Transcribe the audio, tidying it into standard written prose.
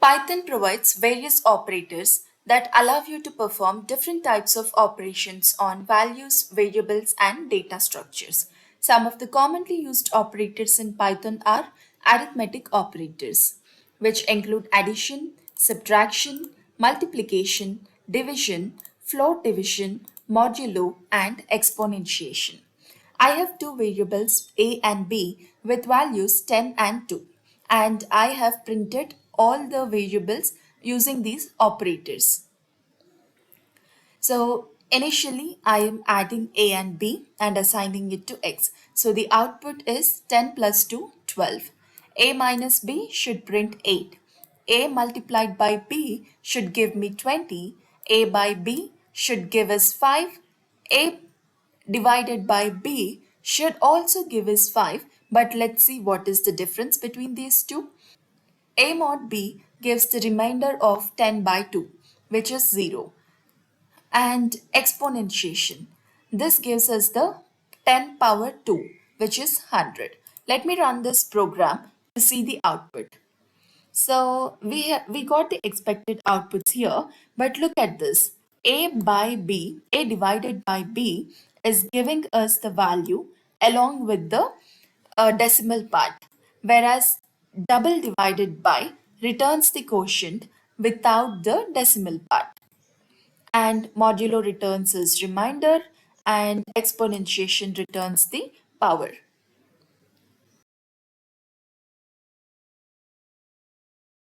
Python provides various operators that allow you to perform different types of operations on values, variables, and data structures. Some of the commonly used operators in Python are arithmetic operators, which include addition, subtraction, multiplication, division, float division, modulo, and exponentiation. I have two variables a and b with values 10 and 2, and I have printed all the variables using these operators. So initially I am adding a and b and assigning it to x. So the output is 10 plus 2, 12. A minus b should print 8. A multiplied by b should give me 20. A by b should give us 5. A divided by b should also give us 5, but let's see what is the difference between these two. A mod b gives the remainder of 10 by 2, which is 0, and exponentiation. This gives us the 10 power 2, which is 100. Let me run this program to see the output. So we got the expected outputs here, but look at this. A by B, A divided by B is giving us the value along with the decimal part, whereas double divided by returns the quotient without the decimal part, and modulo returns as remainder, and exponentiation returns the power.